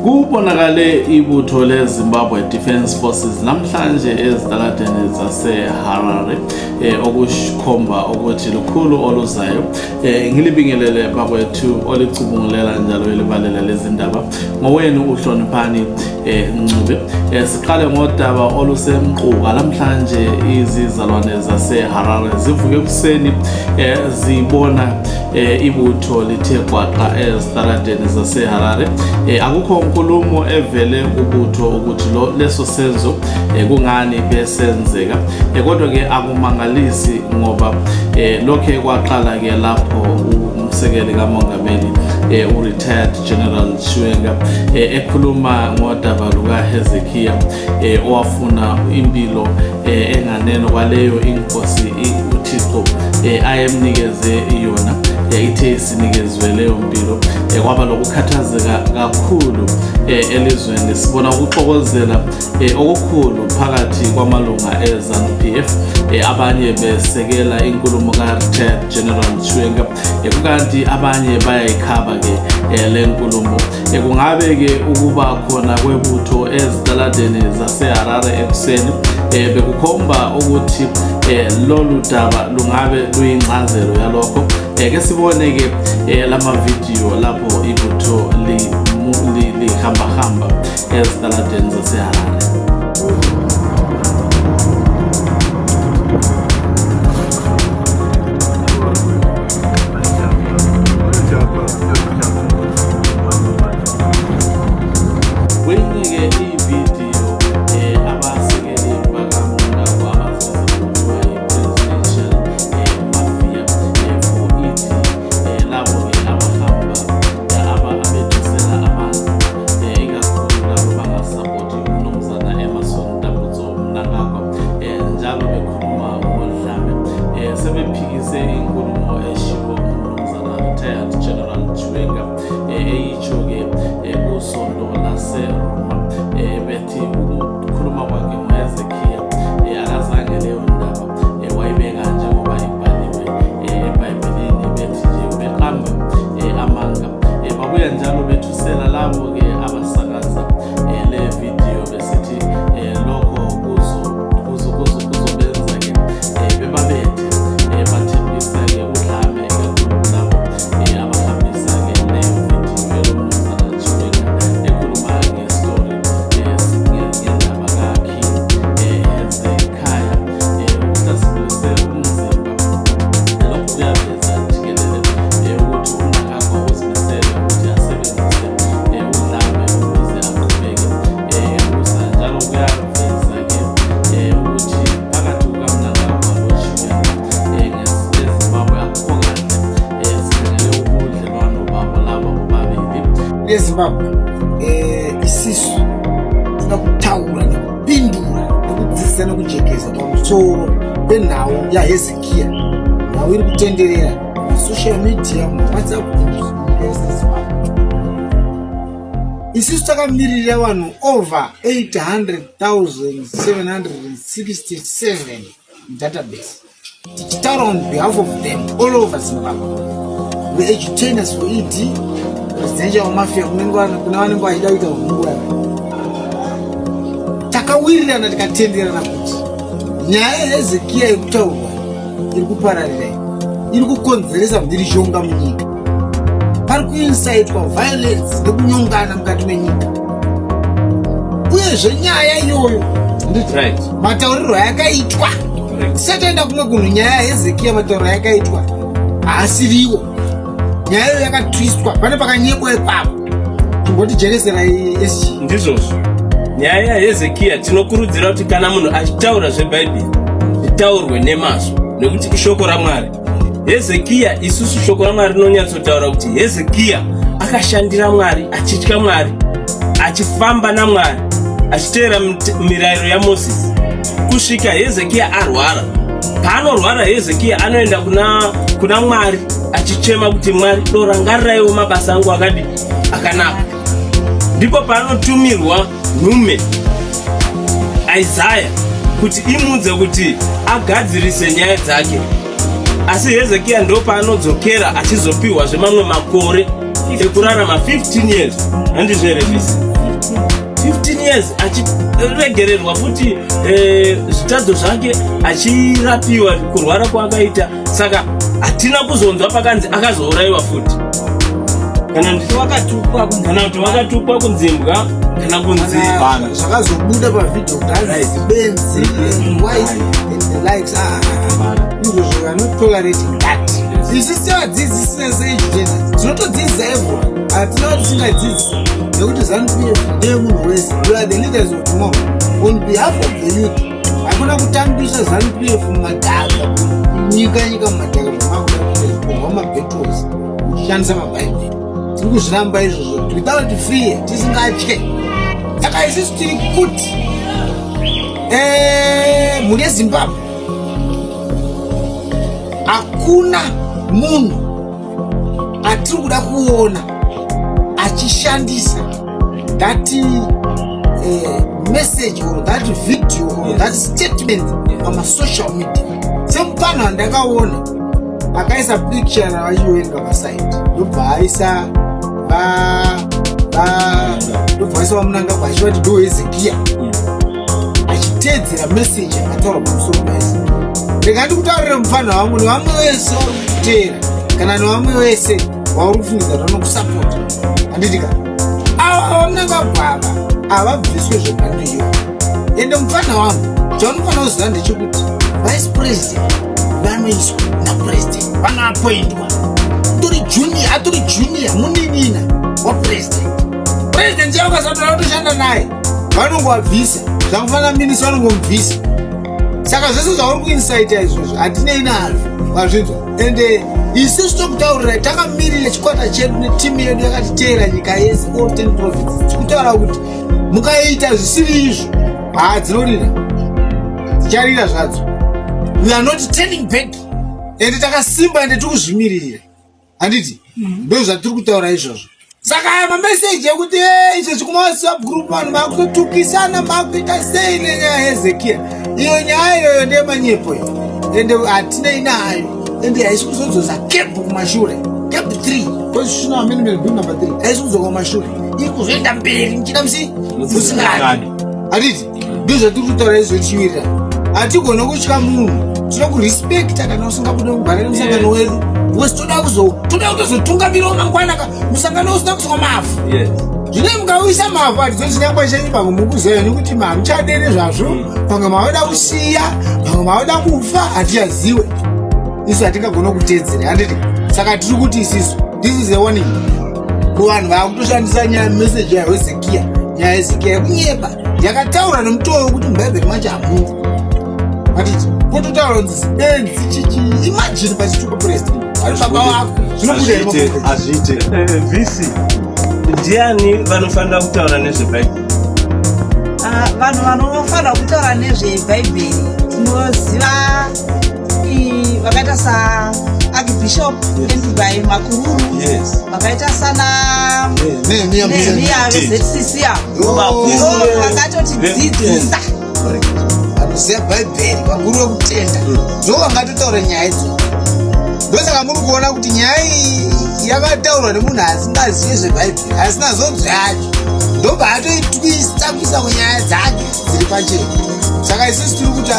Kubonakale ibutho leZimbabwe Defence Forces namhlanje ezitaladeni zaseHarare okukhomba ukuthi lukhulu oluzayo. Ngilibingelele bakwethu olicubungulela njalo elibalela lezi ndaba ngowenu uHloniphani Ncube. Siqale ngodaba olusemqoka namhlanje. Izizalwane zaseHarare zivuke ekuseni zibona ibutho lithe kwaqa ezitaladeni zaseHarare. Akukho inkulumo evele kubutho ukuthi leso senzo kungani besenzeka, kodwa ke akumangalisi ngoba lokho kwaqala ke lapho umsekeli kamongameli retired General Chiwenga ekhuluma ngodaba lukaHezekiah owafuna impilo enganeno kwaleyo inkosi uThixo ayemnikeze yona. Ithe isinikezwe leyo mpilo kwaba lokukhathazeka kakhulu elizweni. Sibona ukuxokozela okukhulu phakathi kwamalunga eZANU-PF, abanye besekela inkulumo kaRetired General Chiwenga, kukanti abanye bayayikhaba ke le nkulumo. Kungabe ke ukuba khona kwebutho ezitaladeni zaseHarare ekuseni bekukhomba ukuthi lolu daba lungabe luyincazelo yalokho. Ke sibone ke lama video lapho ibutho lihamba ezitaladeni zaseHarare. eZimbabwe isisu sinokuthaula nokupindula nokudzisa nokujekeza pamusoro penhau yaHezekiah, nhau iri kutenderera social media muWhatsApp eZimbabwe. Isisu takamirira vanhu over 800,767 database, tichitaura on behalf of them all over Zimbabwe. We agitate us for it. Presidential mafia kuna vanenge vachida kuita hungu takawirirana tikatenderana kuti nyaya yaHezekiah yekutaurwa iri kupararira, iri kukonzeresa mhirizhonga munyika. Pari kuinsaitwa violence nekunyongana mukati menyika, uyezve nyaya iyoyo mataurirwo ayakaitwa tisataenda kumwe kunhu. Nyaya yaHezekiah matauriro ayakaitwa haasiriwo, nyaya iyo yakatwistwa, pane pakanyekwa ipapo kungotijeresera SG. Ndizvozvo nyaya yaHezekiah tinokurudzira kuti kana munhu achitaura zveBhaibheri zvitaurwe nemazvo, nekuti ishoko raMwari. Hezekiah, isusu shoko raMwari rinonyatsotaura kuti Hezekiah akashandira Mwari, achitya Mwari, achifamba naMwari, achiteera mirayiro yaMozisi kusvika Hezekiah arwara. Paanorwara Hezekiah anoenda kuna Mwari achichema kuti Mwari, dora ngariraiwo mabasa angu akanaka. Ndipo paanotumirwa nhume Isaiah kuti imudze kuti agadzirise nyaya dzake. Asi Hezekiah ndo paanodzokera achizopiwa zvemamwe makore ekurarama 15 years. Handizverevisi 15 years achiregererwa futi zvitadzo zvake achirapiwa kurwara kwaakaita. Saka hatina kuzonzwa pakanzi akazourayiwa futi kana kuti wakatukwa kunzimbwa kana kunzi zvakazobuda pavidhio kuti benzi wife and the likes izvozvo we are not tolerating that. Isi sevadzidzi seeducators tinotodzidzisa everyone, hatina kuti tingadzidzi nekuti ZANU-PF ndeyemunhu wese. We are the leaders of tomorrow on behalf of the youth. Hakuna kutambisa ZANU-PF mumadhaka nyika mumadhaka zvamakudakuwa mabattles kushandisa mabhaibheri. Tiri kuzviramba izvozvo without fear, tisingatye. Saka isusu tiri kuti mhuri yeZimbabwe hakuna munhu atiri kuda kuona achishandisa that message or that video or that statement pamasocial media. Semupano wandakaona akaisa picture vachiwenga pasite ndobva aisa vamunanga vachivati ndo Hezekiya achiteedzera message yakataurwa pamusoro paisa. Ndikati kutaurire mufano wangu nevamwe wese vari kuteera kana nevamwe wese vauri kufungidza kuti vanokusapota. Handitika ava vamunanga gwava havabviswe zvemhando iyo. Ende mufano wangu chaunofana kuziva ndechekuti vice president vanoiswa napresident vanoapoindwa. Atori junior munin'ina wapresident. President yaukasatoda kutoshanda naye vanongobvisa zvakufanira minisi vanongomubvisa. Saka zvese zvauri kuinsaita izvozvo hatinei nazvo mazvinzwa. Ende isusu tokutaurira takamirira chikwata chedu netimu yedu yakatiteera nyika yese all 10 provinces tikutaura kuti mukaita zvisiri izvo dzinorira dzicharira zvadzo. We are not turning back. Ende takasimba ende tikuzvimiririra. Handiti ndo zvatiri kutaura izvozvo. Saka aya mameseji ekuti izvozvi kumawhatsapp group vanhu vakutotukisana makuita sei nenyaya yeHezekiya, iyo nyaya iyoyo ndeyemanyepo iyo. Ende hatinei nayo. Ende haisi kuzodzosa kepu kumashure. Kepu 3 constitutional amendment bill number 3 haisi kudzoka kumashure. Iri kuzoenda mberi muchida musingadi. Handiti ndo zvatiri kutaura izvo chiwirira. Hatigona kutya munhu, tinokurespekta kana usingabude kugara nemusangano wedu. Toda kutozotungamirawo mangwanaka musangano usina kusonga mafu. Zvine mukauisa mafu hatizochinyangwa chenyu pamwe mukuzoya nekuti hamuchadere zvazvo, pamwe mavoda kusiya, pamwe mavoda kufa, hatichaziwe. Isu hatingagona kuteedzera. Handiti saka tiri kuti isisu this is a warning kuvanhu vakutoshandisa nyaya meseji yaHezekiya. Nyaya yeHezekiya yekunyeba yakataura nemutoo wekuti mubhaibheri macho hamunzi. Handiti pototaura kunzi benzi chichi imagine pachituka president baba wako azviite visi. Ndiani vanofanira kutaura nezvebhaibheri? Vanhu vanofanira kutaura nezvebhaibheri tinoziva vakaita saarchbishop Endugai Makururu, vakaita sana Nehemiya veZCC vakatotidzidzisa vanoziva bhaibheri, vakuru vekutenda ndo vangatotaura nyaya idzo. Ndosaka muri kuona kuti nyaya iyi yakataurwa nemunhu asingazivi zvebhaibheri, asina zonzo yacho, ndobva atoitwisa kuisa munyaya dzake dziri pachena. Saka isusu tiri kuti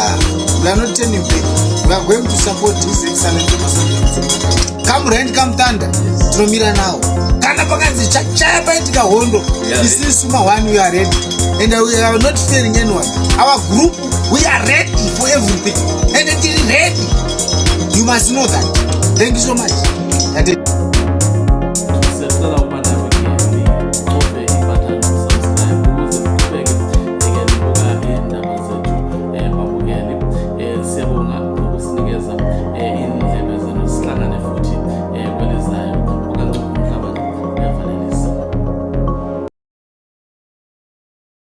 we are not turning back. We are going to support his excellent president. Come rain come thunder, tinomira nawo. Kana pakanzi chachaya paitika hondo, isusu ma1 we are ready and we are not fearing anyone. Our group we are ready for everything and it is ready. You must know that. Thank you so much.